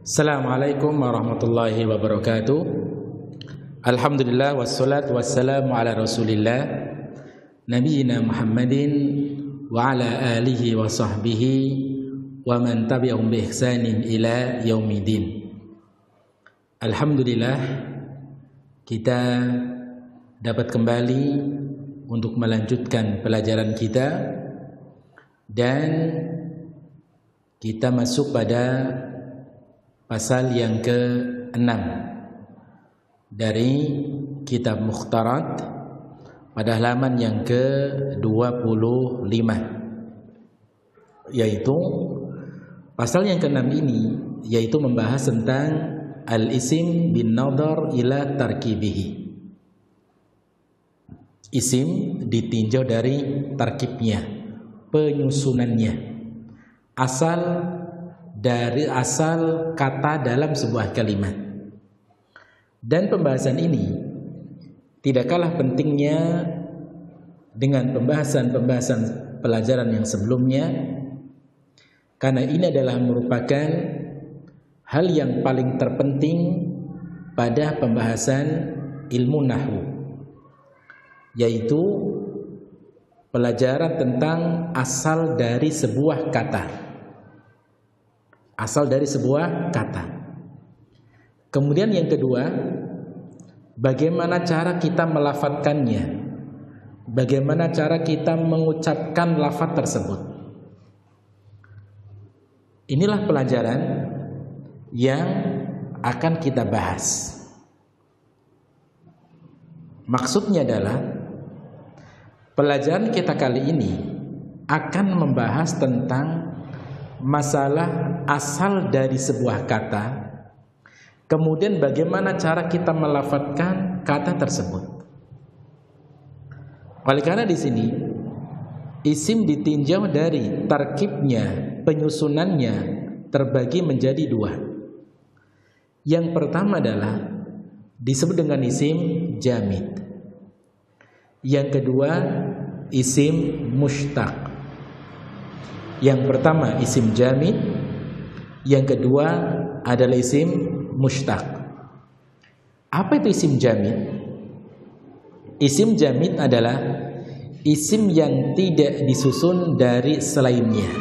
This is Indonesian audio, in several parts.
Assalamualaikum warahmatullahi wabarakatuh. Alhamdulillah wassalatu wassalamu ala rasulillah Nabiyyina Muhammadin wa ala alihi wa sahbihi wa man tabi'ahum bi ihsanin ila yaumidin. Alhamdulillah, kita dapat kembali untuk melanjutkan pelajaran kita, dan kita masuk pada pasal yang ke-6 dari kitab Mukhtarat pada halaman yang ke-25, yaitu pasal yang ke-6 ini yaitu membahas tentang al-isim bin nadhar ila tarkibihi. Isim ditinjau dari tarkibnya, penyusunannya, dari asal kata dalam sebuah kalimat. Dan pembahasan ini tidak kalah pentingnya dengan pembahasan pelajaran yang sebelumnya, karena ini adalah merupakan hal yang paling terpenting pada pembahasan ilmu nahwu, yaitu pelajaran tentang asal dari sebuah kata. Asal dari sebuah kata. Kemudian yang kedua, bagaimana cara kita melafadzkannya, bagaimana cara kita mengucapkan lafadz tersebut. Inilah pelajaran yang akan kita bahas. Maksudnya adalah pelajaran kita kali ini akan membahas tentang masalah asal dari sebuah kata, kemudian bagaimana cara kita melafadzkan kata tersebut. Oleh karena di sini isim ditinjau dari tarkibnya, penyusunannya terbagi menjadi dua. Yang pertama adalah disebut dengan isim jamid. Yang kedua isim mushtaq. Yang pertama isim jamid, yang kedua adalah isim mushtaq. Apa itu isim jamid? Isim jamid adalah isim yang tidak disusun dari selainnya.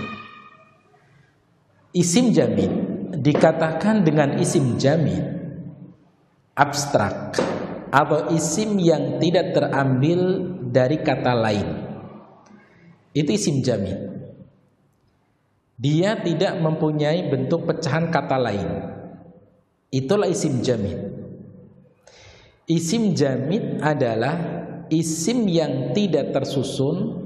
Isim jamid dikatakan dengan isim jamid abstrak atau isim yang tidak terambil dari kata lain. Itu isim jamid. Dia tidak mempunyai bentuk pecahan kata lain. Itulah isim jamid. Isim jamid adalah isim yang tidak tersusun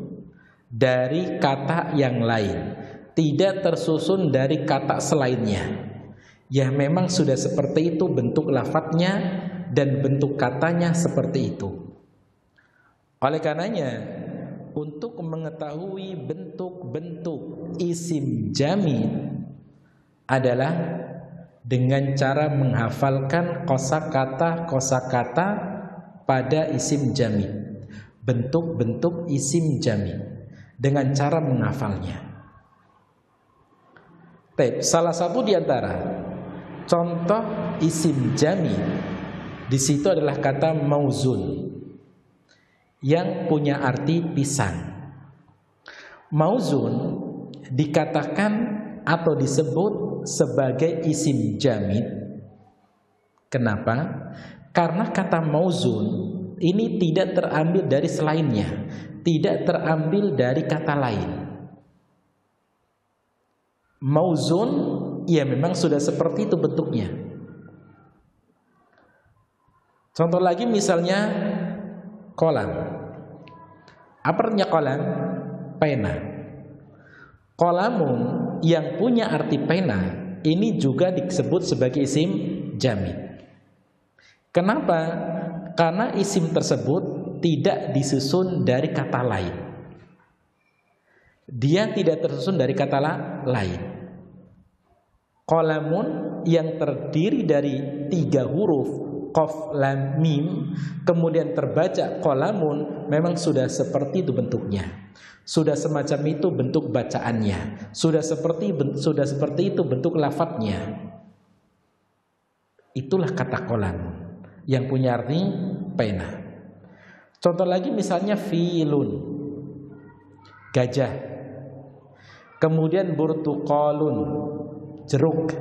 dari kata yang lain, tidak tersusun dari kata selainnya. Ya, memang sudah seperti itu bentuk lafadznya dan bentuk katanya seperti itu. Oleh karenanya, untuk mengetahui bentuk-bentuk isim jamid adalah dengan cara menghafalkan kosakata pada isim jamid. Bentuk-bentuk isim jamid dengan cara menghafalnya. Salah satu di antara contoh isim jamid di situ adalah kata mauzun, yang punya arti pisang. Mauzun dikatakan atau disebut sebagai isim jamid. Kenapa? Karena kata mauzun ini tidak terambil dari selainnya, tidak terambil dari kata lain. Mauzun ya memang sudah seperti itu bentuknya. Contoh lagi misalnya kolam. Apa artinya kolam? Pena. Kolamun yang punya arti pena ini juga disebut sebagai isim jamid. Kenapa? Karena isim tersebut tidak disusun dari kata lain. Dia tidak tersusun dari kata lain. Kolamun yang terdiri dari 3 huruf qaf lam mim kemudian terbaca qalamun, memang sudah seperti itu bentuknya. Sudah semacam itu bentuk bacaannya. Sudah seperti itu bentuk lafadznya. Itulah kata qalamun yang punya arti pena. Contoh lagi misalnya filun, gajah. Kemudian burtuqalun, jeruk.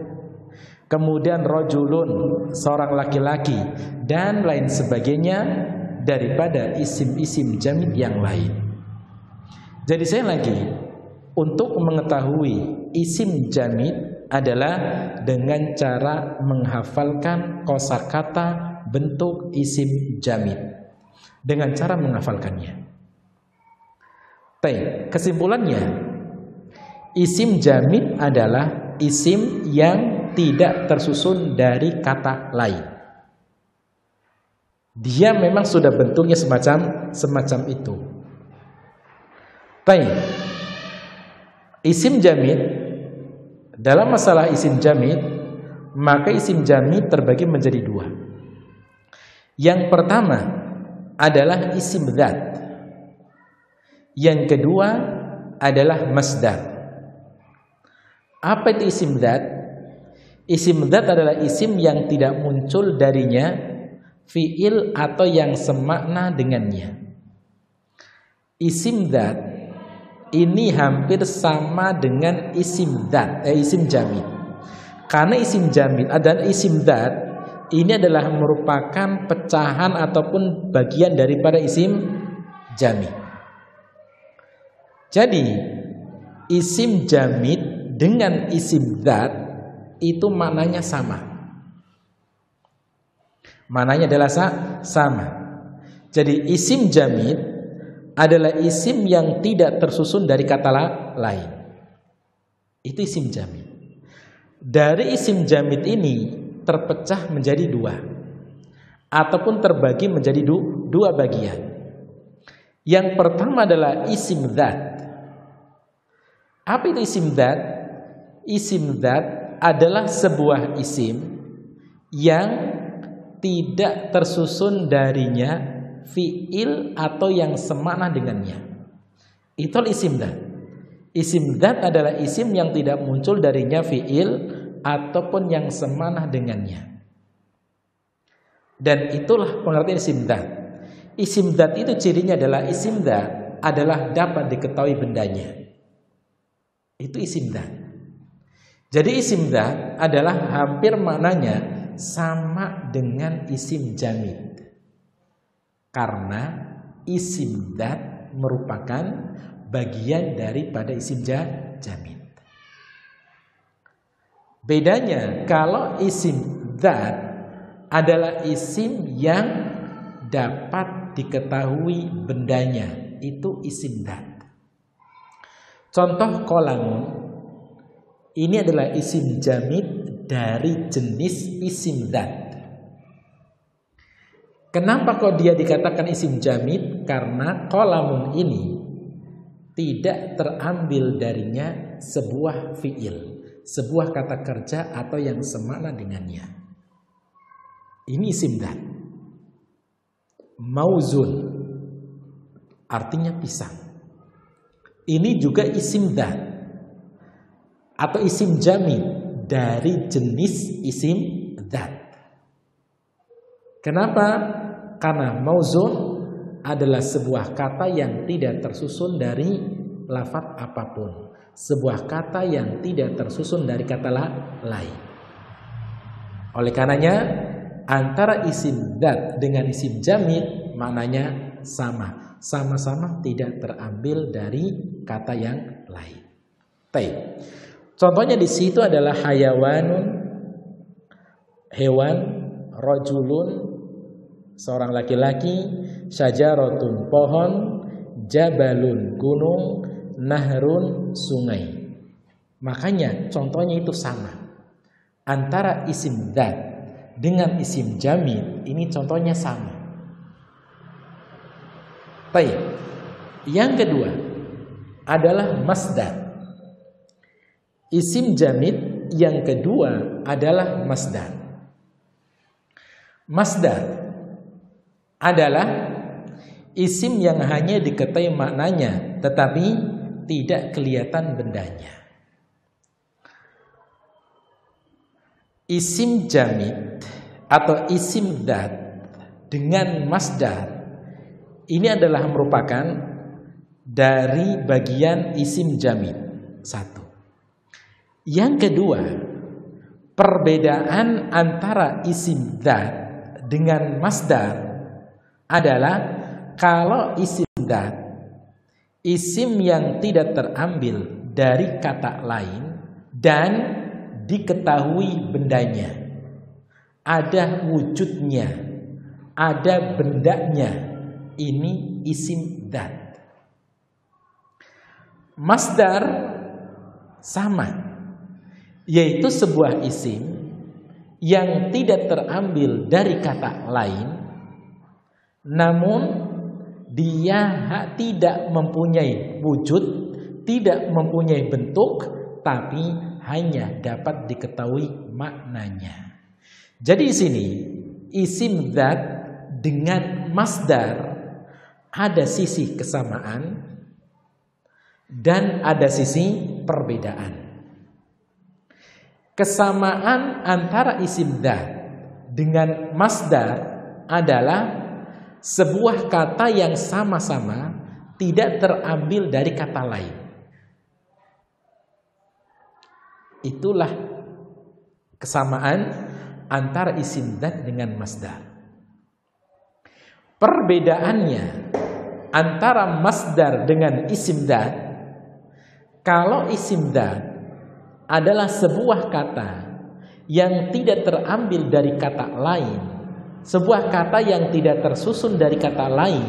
Kemudian rojulun, seorang laki-laki, dan lain sebagainya daripada isim-isim jamid yang lain. Jadi saya lagi, untuk mengetahui isim jamid adalah dengan cara menghafalkan kosakata bentuk isim jamid, dengan cara menghafalkannya. Kesimpulannya, isim jamid adalah isim yang tidak tersusun dari kata lain. Dia memang sudah bentuknya semacam itu. Isim jamid, dalam masalah isim jamid, maka isim jamid terbagi menjadi dua. Yang pertama adalah isim dzat. Yang kedua adalah masdar. Apa itu isim dzat? Isim dzat adalah isim yang tidak muncul darinya fiil atau yang semakna dengannya. Isim dzat ini hampir sama dengan isim dzat, isim jamid. Karena isim jamid dan isim dzat ini adalah merupakan pecahan ataupun bagian daripada isim jamid. Jadi isim jamid dengan isim dzat itu maknanya sama. Maknanya adalah sama. Jadi isim jamid adalah isim yang tidak tersusun dari kata lain. Itu isim jamid. Dari isim jamid ini terpecah menjadi dua, ataupun terbagi menjadi dua bagian. Yang pertama adalah isim dzat. Apa itu isim dzat? Isim dzat adalah sebuah isim yang tidak tersusun darinya fiil atau yang semakna dengannya. Itu isim dzat. Isim dzat adalah isim yang tidak muncul darinya fiil ataupun yang semakna dengannya. Dan itulah pengertian isim dzat. Isim dzat itu cirinya adalah isim dzat adalah dapat diketahui bendanya. Itu isim dzat. Jadi isim dzat adalah hampir maknanya sama dengan isim jamid. Karena isim dzat merupakan bagian daripada isim jamid. Bedanya kalau isim dzat adalah isim yang dapat diketahui bendanya, itu isim dzat. Contoh qalamun ini adalah isim jamid dari jenis isim dzat. Kenapa kok dia dikatakan isim jamid? Karena qalamun ini tidak terambil darinya sebuah fiil, sebuah kata kerja atau yang semakna dengannya. Ini isim dzat. Mauzun artinya pisang. Ini juga isim dzat atau isim jamid dari jenis isim dzat. Kenapa? Karena mauzun adalah sebuah kata yang tidak tersusun dari lafaz apapun, sebuah kata yang tidak tersusun dari kata lain. Oleh karenanya antara isim dzat dengan isim jamid maknanya sama-sama tidak terambil dari kata yang lain. Contohnya di situ adalah hayawanun, hewan, rojulun, seorang laki-laki, syajaratun, pohon, jabalun, gunung, nahrun, sungai. Makanya contohnya itu sama. Antara isim dzat dengan isim jamid ini contohnya sama. Yang kedua adalah masdar. Isim jamid yang kedua adalah masdar. Masdar adalah isim yang hanya diketahui maknanya tetapi tidak kelihatan bendanya. Isim jamid atau isim dzat dengan masdar ini adalah merupakan dari bagian isim jamid. Satu. Yang kedua, perbedaan antara isim dzat dengan masdar adalah kalau isim dzat, isim yang tidak terambil dari kata lain dan diketahui bendanya, ada wujudnya, ada bendanya, ini isim dzat. Masdar sama, yaitu sebuah isim yang tidak terambil dari kata lain, namun dia tidak mempunyai wujud, tidak mempunyai bentuk, tapi hanya dapat diketahui maknanya. Jadi di sini isim dzat dengan masdar ada sisi kesamaan dan ada sisi perbedaan. Kesamaan antara isim dzat dengan masdar adalah sebuah kata yang sama-sama tidak terambil dari kata lain. Itulah kesamaan antara isim dzat dengan masdar. Perbedaannya antara masdar dengan isim dzat, kalau isim dzat adalah sebuah kata yang tidak terambil dari kata lain, sebuah kata yang tidak tersusun dari kata lain,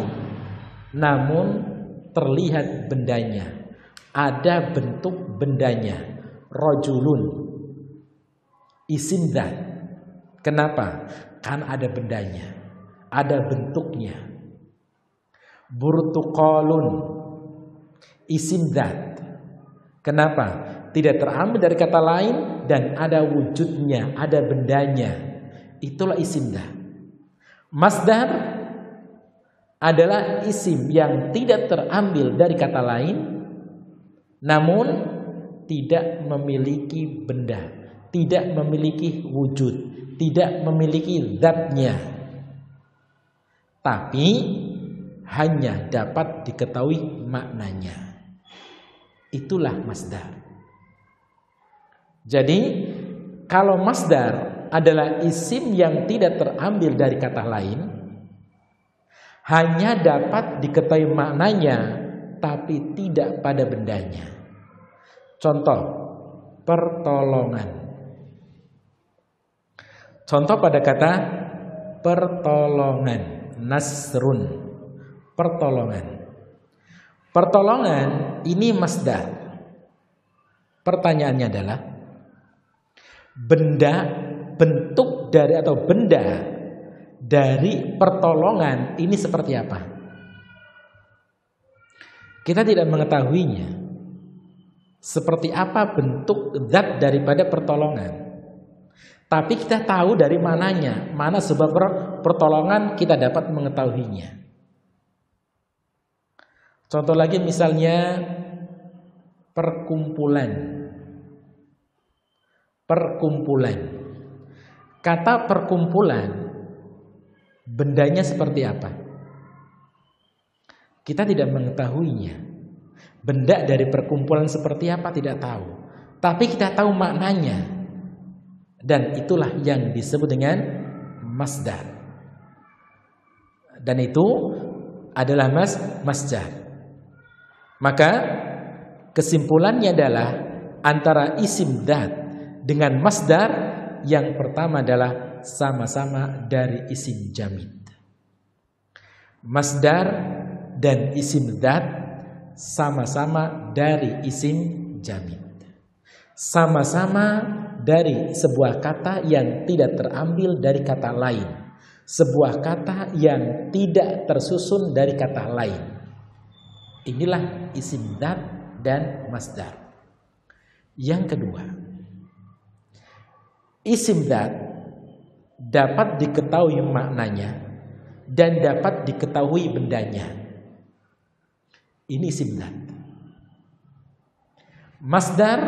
namun terlihat bendanya, ada bentuk bendanya. Rajulun, isim dzat. Kenapa? Kan ada bendanya, ada bentuknya. Burtuqalun, isim dzat. Kenapa? Tidak terambil dari kata lain dan ada wujudnya, ada bendanya. Itulah isim dzat. Masdar adalah isim yang tidak terambil dari kata lain, namun tidak memiliki benda, tidak memiliki wujud, tidak memiliki zatnya, tapi hanya dapat diketahui maknanya. Itulah masdar. Jadi kalau masdar adalah isim yang tidak terambil dari kata lain, hanya dapat diketahui maknanya tapi tidak pada bendanya. Contoh, pertolongan. Contoh pada kata pertolongan, nasrun, pertolongan. Pertolongan ini masdar. Pertanyaannya adalah benda, bentuk dari atau benda dari pertolongan ini seperti apa? Kita tidak mengetahuinya. Seperti apa bentuk zat daripada pertolongan. Tapi kita tahu dari mananya, mana sebab pertolongan kita dapat mengetahuinya. Contoh lagi misalnya perkumpulan. Perkumpulan. Kata perkumpulan, bendanya seperti apa? Kita tidak mengetahuinya. Benda dari perkumpulan seperti apa tidak tahu. Tapi kita tahu maknanya. Dan itulah yang disebut dengan masdar. Dan itu adalah masdar. Maka kesimpulannya adalah antara isim dzat dengan masdar, yang pertama adalah sama-sama dari isim jamid. Masdar dan isim dzat sama-sama dari isim jamid. Sama-sama dari sebuah kata yang tidak terambil dari kata lain, sebuah kata yang tidak tersusun dari kata lain. Inilah isim dzat dan masdar. Yang kedua, isim dzat dapat diketahui maknanya dan dapat diketahui bendanya. Ini isim dzat. Masdar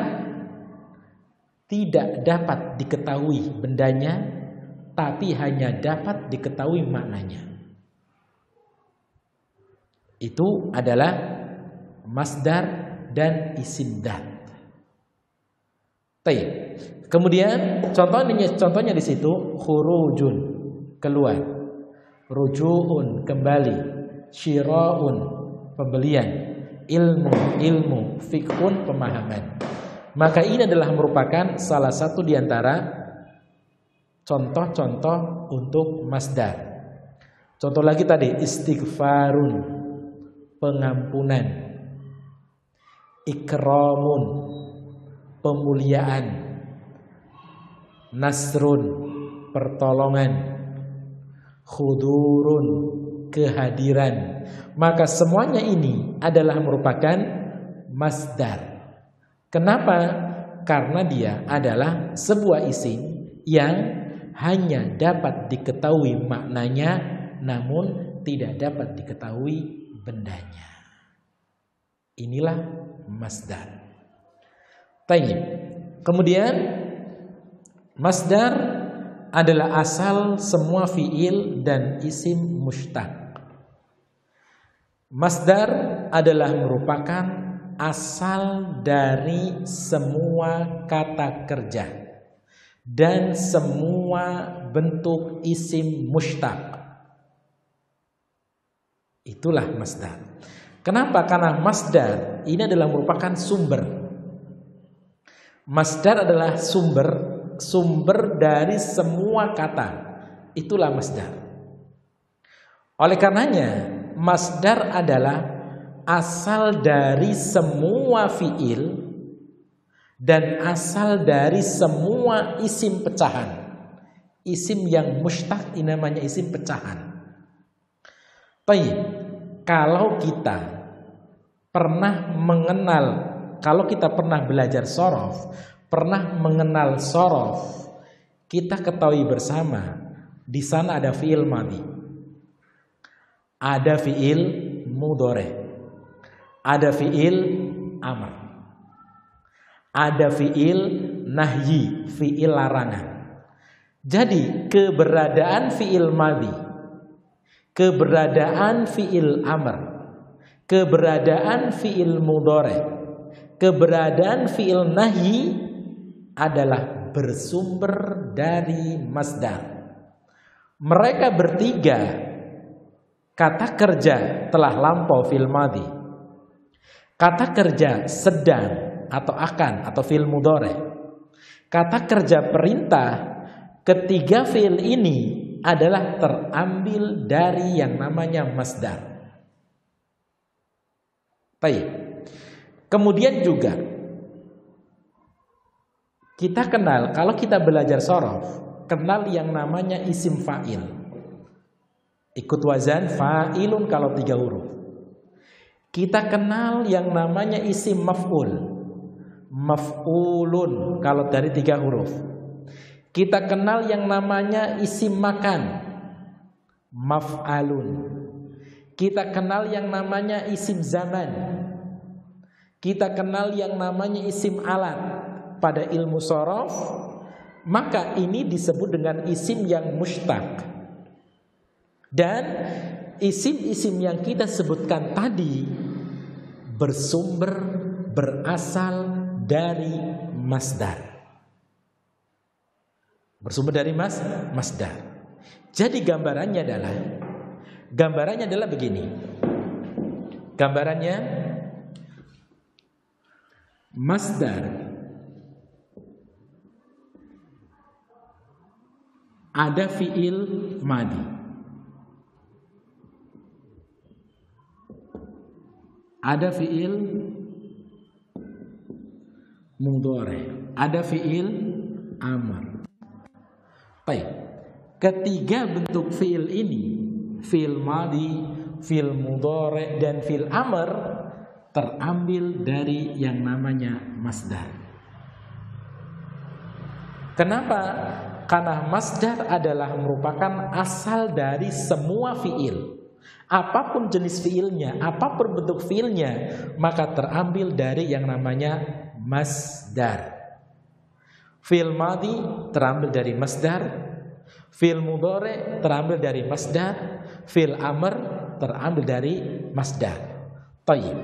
tidak dapat diketahui bendanya, tapi hanya dapat diketahui maknanya. Itu adalah masdar dan isim dat. Kemudian contohnya di situ khurujun, keluar, rujuun, kembali, syira'un, pembelian, ilmu, fiqhun, pemahaman. Maka ini adalah merupakan salah satu di antara contoh-contoh untuk masdar. Contoh lagi tadi istighfarun, pengampunan, ikramun, pemuliaan, nasrun, pertolongan, khudurun, kehadiran. Maka semuanya ini adalah merupakan masdar. Kenapa? Karena dia adalah sebuah isim yang hanya dapat diketahui maknanya, namun tidak dapat diketahui bendanya. Inilah masdar. Tayyib. Kemudian masdar adalah asal semua fiil dan isim mushtaq. Masdar adalah merupakan asal dari semua kata kerja dan semua bentuk isim mushtaq. Itulah masdar. Kenapa? Karena masdar ini adalah merupakan sumber. Masdar adalah sumber dari semua kata. Itulah masdar. Oleh karenanya, masdar adalah asal dari semua fiil dan asal dari semua isim pecahan. Isim yang mushtaq ini namanya isim pecahan. Baik, kalau kita pernah belajar sorof, pernah mengenal sorof, kita ketahui bersama di sana ada fiil madhi, ada fiil mudhari, ada fiil amr, ada fiil nahyi, fiil larangan. Jadi keberadaan fiil madhi, keberadaan fiil amr, keberadaan fiil mudhari, keberadaan fiil nahyi adalah bersumber dari masdar. Mereka bertiga, kata kerja telah lampau fiil madhi, kata kerja sedang atau akan atau fiil mudhari, kata kerja perintah, ketiga fiil ini adalah terambil dari yang namanya masdar. Baik. Kemudian juga kita kenal, kalau kita belajar sorof, kenal yang namanya isim fa'il. Ikut wazan fa'ilun kalau 3 huruf. Kita kenal yang namanya isim maf'ul, maf'ulun kalau dari 3 huruf. Kita kenal yang namanya isim makan, maf'alun. Kita kenal yang namanya isim zaman. Kita kenal yang namanya isim alat pada ilmu sorof. Maka ini disebut dengan isim yang mushtaq. Dan isim-isim yang kita sebutkan tadi berasal dari masdar. Bersumber dari masdar. Jadi gambarannya adalah begini. Gambarannya masdar ada fiil madhi, ada fiil mudhari, ada fiil amr. Baik. Ketiga bentuk fiil ini, fiil madhi, fiil mudhari dan fiil amr, terambil dari yang namanya masdar. Kenapa? Karena masdar adalah merupakan asal dari semua fiil. Apapun jenis fiilnya, apapun bentuk fiilnya, maka terambil dari yang namanya masdar. Fiil madhi terambil dari masdar, Fi'il mudhari terambil dari masdar, fi'il amr terambil dari masdar. Thayyib.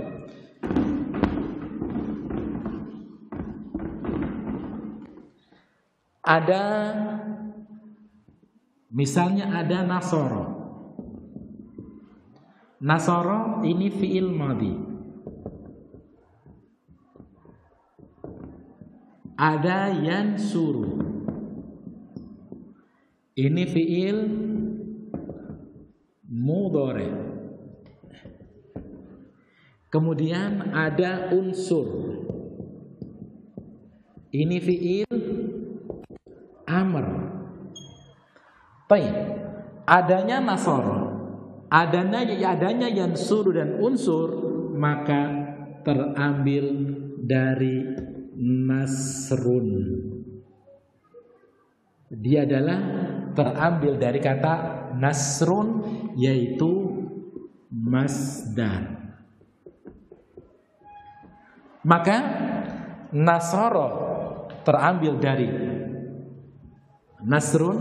Ada misalnya ada nasoro. Nasoro ini fi'il madhi. Ada yansuru. Ini fi'il mudhari. Kemudian ada unsur. Ini fi'il amr. Baik. Adanya nasoro, adanya yansuru dan unsur, maka terambil dari nasrun. Dia adalah terambil dari kata nasrun, yaitu masdar. Maka nasoro terambil dari nasrun,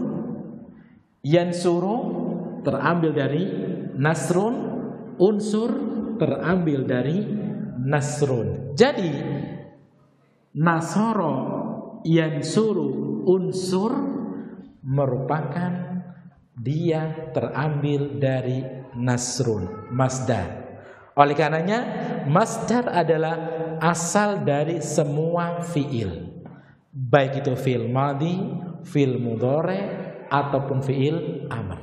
yansuru terambil dari nasrun, unsur terambil dari nasrun. Jadi nasoro, yansuru, unsur merupakan dia terambil dari nasrun, masdar. Oleh karenanya masdar adalah asal dari semua fi'il, baik itu fi'il madhi, fi'il mudhari ataupun fi'il amr.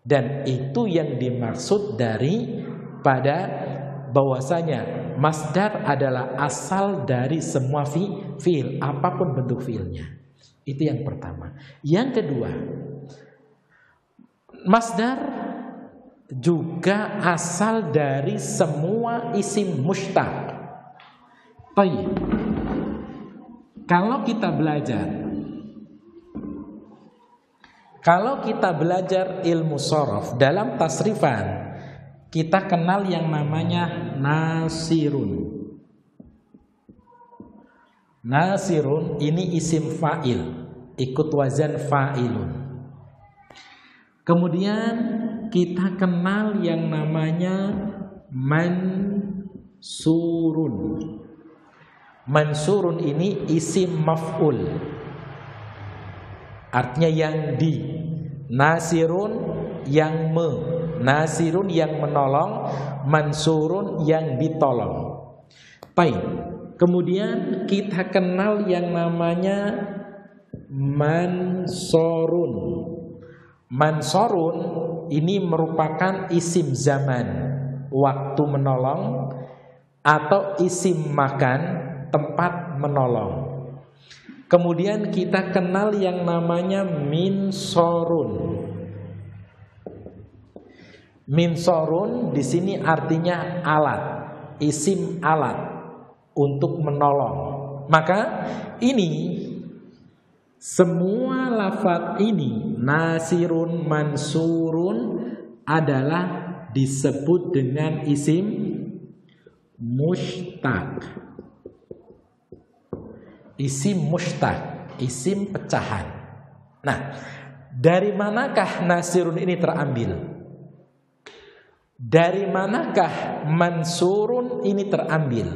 Dan itu yang dimaksud dari pada bahwasanya masdar adalah asal dari semua fi'il, apapun bentuk fi'ilnya. Itu yang pertama. Yang kedua, masdar juga asal dari semua isim mushtaq. Baik. Kalau kita belajar ilmu shorof dalam tasrifan, kita kenal yang namanya nasirun. Nasirun ini isim fa'il, ikut wazan fa'ilun. Kemudian kita kenal yang namanya mansurun. Mansurun ini isim maf'ul, artinya yang di. Nasirun yang nasirun yang menolong, mansurun yang ditolong. Baik. Kemudian kita kenal yang namanya mansurun. Mansurun ini merupakan isim zaman, waktu menolong, atau isim makan, tempat menolong. Kemudian kita kenal yang namanya minsorun. Minsorun di sini artinya alat, isim alat untuk menolong. Maka ini semua lafaz ini nasirun, mansurun adalah disebut dengan isim mushtaq. Isim mushtaq, isim pecahan. Nah, dari manakah nasirun ini terambil? Dari manakah mansurun ini terambil?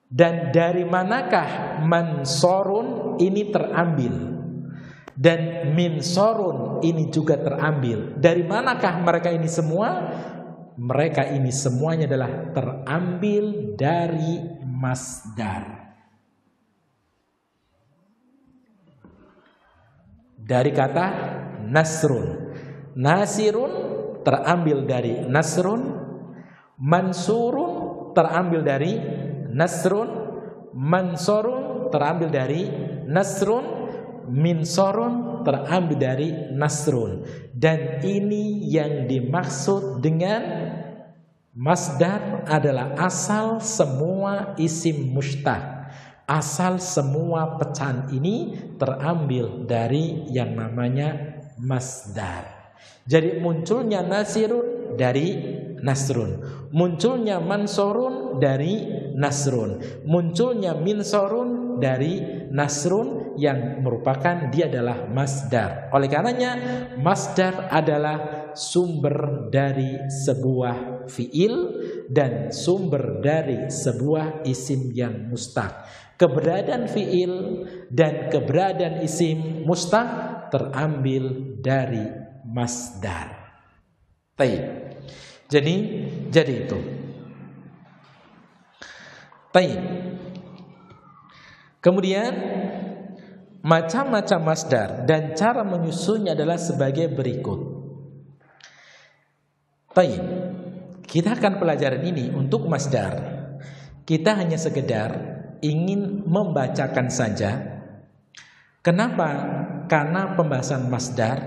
Dan dari manakah mansurun ini terambil? Dan minsorun ini juga terambil. Dari manakah mereka ini semua? Mereka ini semuanya adalah terambil dari masdar. Dari kata nasrun. Nasirun terambil dari nasrun, mansurun terambil dari nasrun, mansurun terambil dari nasrun, minsorun terambil dari nasrun. Dan ini yang dimaksud dengan masdar adalah asal semua isim mushtaq. Asal semua pecahan ini terambil dari yang namanya masdar. Jadi munculnya nasirun dari nasrun, munculnya mansurun dari nasrun, munculnya minsorun dari nasrun, yang merupakan dia adalah masdar. Oleh karenanya masdar adalah sumber dari sebuah fiil dan sumber dari sebuah isim yang mustaq. Keberadaan fiil dan keberadaan isim mustaq terambil dari masdar. Baik. Jadi itu. Baik. Kemudian macam-macam masdar dan cara menyusunnya adalah sebagai berikut. Baik. Kita akan pelajaran ini untuk masdar. Kita hanya sekedar ingin membacakan saja. Kenapa? Karena pembahasan masdar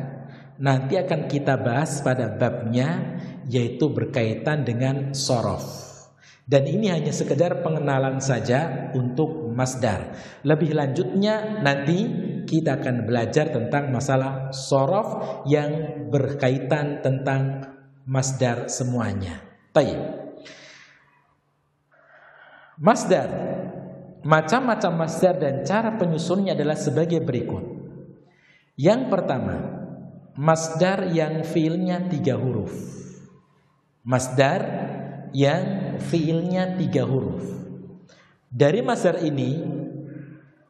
nanti akan kita bahas pada babnya, yaitu berkaitan dengan shorof. Dan ini hanya sekedar pengenalan saja untuk masdar. Lebih lanjutnya nanti kita akan belajar tentang masalah shorof yang berkaitan tentang masdar semuanya. Baik. Masdar, macam-macam masdar dan cara penyusunnya adalah sebagai berikut. Yang pertama, masdar yang fiilnya 3 huruf. Masdar yang fiilnya 3 huruf. Dari masdar ini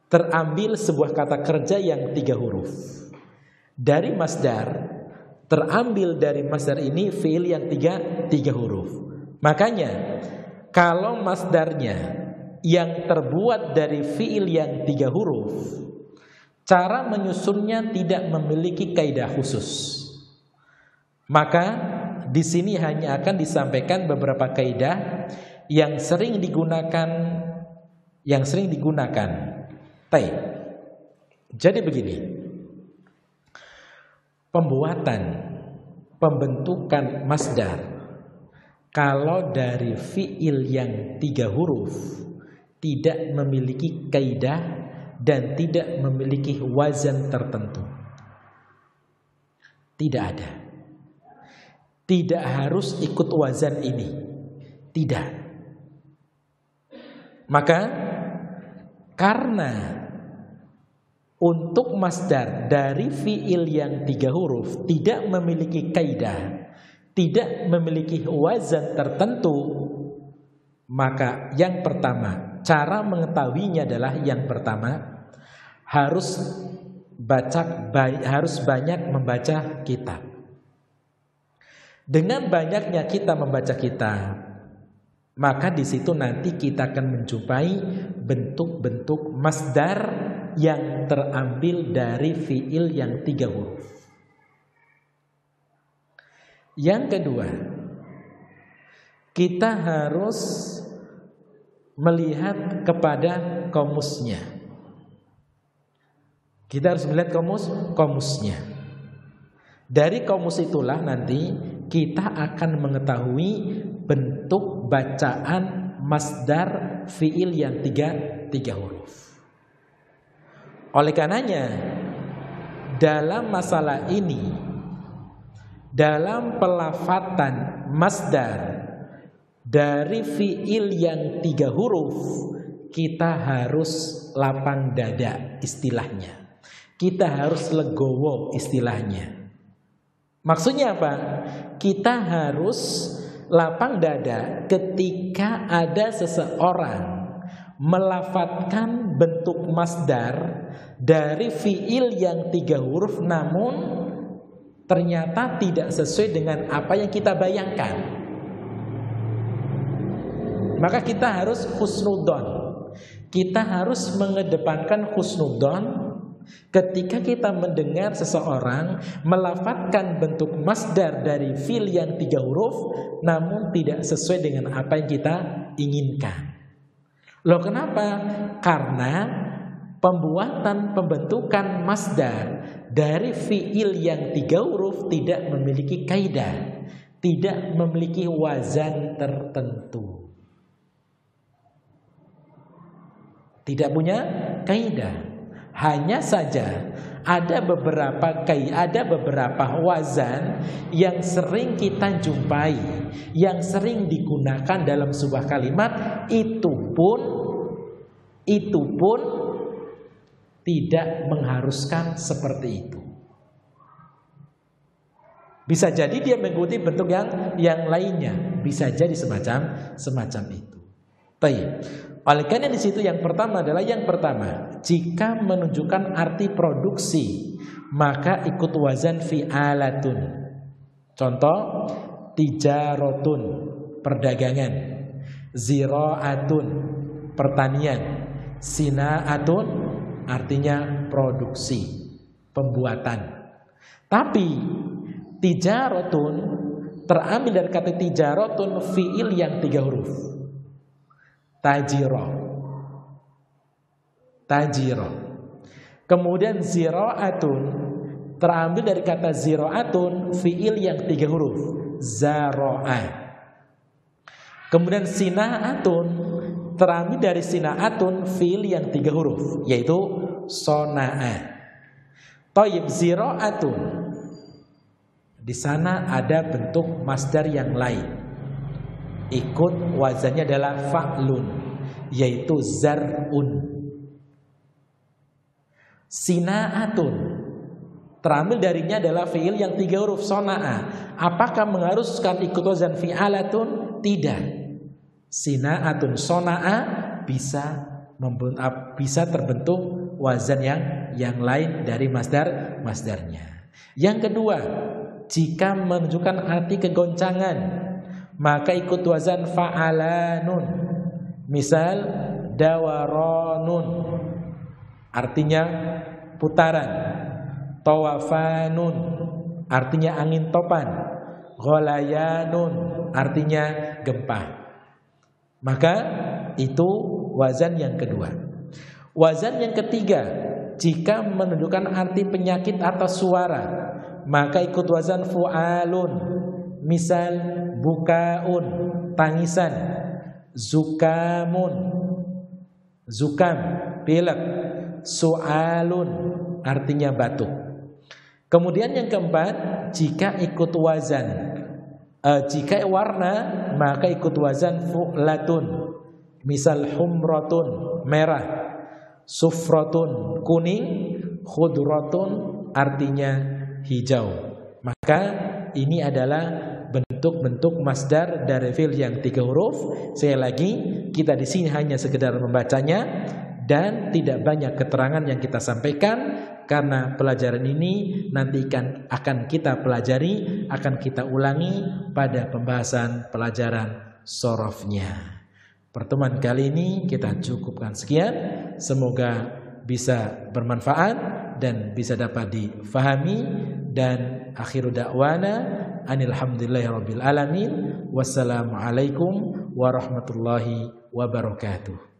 terambil sebuah kata kerja yang 3 huruf. Dari masdar terambil dari masdar ini fiil yang 3 huruf. Makanya kalau masdarnya yang terbuat dari fiil yang 3 huruf, cara menyusunnya tidak memiliki kaidah khusus. Maka di sini hanya akan disampaikan beberapa kaidah yang sering digunakan. Baik. Jadi begini. Pembentukan masdar kalau dari fiil yang 3 huruf tidak memiliki kaidah dan tidak memiliki wazan tertentu. Tidak ada. Tidak harus ikut wazan ini. Tidak. Maka karena untuk masdar dari fiil yang 3 huruf tidak memiliki kaidah, tidak memiliki wazan tertentu, maka yang pertama, cara mengetahuinya adalah yang pertama harus banyak membaca kitab. Dengan banyaknya kita membaca kitab, maka di situ nanti kita akan menjumpai bentuk-bentuk masdar yang terambil dari fiil yang 3 huruf. Yang kedua, kita harus melihat kepada komusnya. Kita harus melihat komusnya. Dari komus itulah nanti kita akan mengetahui bentuk bacaan masdar fiil yang 3 huruf. Oleh karenanya dalam masalah ini, dalam pelafatan masdar dari fiil yang 3 huruf, kita harus lapang dada istilahnya. Kita harus legowo istilahnya. Maksudnya apa? Kita harus lapang dada ketika ada seseorang melafatkan bentuk masdar dari fiil yang 3 huruf namun ternyata tidak sesuai dengan apa yang kita bayangkan. Maka kita harus husnudzon. Kita harus mengedepankan husnudzon ketika kita mendengar seseorang melafatkan bentuk masdar dari fiil yang 3 huruf namun tidak sesuai dengan apa yang kita inginkan. Loh kenapa? Karena pembentukan masdar dari fiil yang 3 huruf tidak memiliki kaidah, tidak memiliki wazan tertentu. Tidak punya kaidah. Hanya saja ada beberapa wazan yang sering kita jumpai, yang sering digunakan dalam sebuah kalimat, itu pun tidak mengharuskan seperti itu. Bisa jadi dia mengikuti bentuk yang lainnya, bisa jadi semacam itu. Baik. Oleh karena di situ yang pertama adalah jika menunjukkan arti produksi maka ikut wazan fi'alatun. Contoh tijarotun, perdagangan, ziraatun, pertanian, sinaatun artinya produksi, pembuatan. Tapi tijarotun terambil dari kata tijarotun fi'il yang 3 huruf. Tajiro. Kemudian ziraatun terambil dari kata ziraatun fi'il yang 3 huruf. Zaro'a. Kemudian sinaatun terambil dari sinaatun fi'il yang 3 huruf, yaitu sona'a. Thayyib, ziraatun di sana ada bentuk masdar yang lain. Ikut wazannya adalah fa'lun, yaitu zar'un. Sina'atun terambil darinya adalah fi'il yang 3 huruf, sona'a. Apakah mengharuskan ikut wazan fi'alatun? Tidak. Sina'atun, sona'a bisa terbentuk wazan yang lain dari masdarnya. Yang kedua, jika menunjukkan arti kegoncangan maka ikut wazan fa'alanun. Misal dawaranun artinya putaran, tawafanun artinya angin topan, ghalayanun artinya gempa. Maka itu wazan yang kedua. Wazan yang ketiga, jika menunjukkan arti penyakit atas suara maka ikut wazan fu'alun. Misal bukaun, tangisan, zukam, pilek, su'alun artinya batuk. Kemudian yang keempat, jika ikut wazan, jika warna maka ikut wazan fu'latun. Misal humratun, merah, sufratun, kuning, khudratun artinya hijau. Maka ini adalah bentuk-bentuk masdar dari fi'il yang 3 huruf. Sekali lagi, kita di sini hanya sekedar membacanya dan tidak banyak keterangan yang kita sampaikan karena pelajaran ini nanti akan kita pelajari, akan kita ulangi pada pembahasan pelajaran sorofnya. Pertemuan kali ini kita cukupkan sekian. Semoga bisa bermanfaat dan bisa dapat difahami. Dan akhiru da'wana anilhamdulillahirabbil alamin. Wassalamualaikum warahmatullahi wabarakatuh.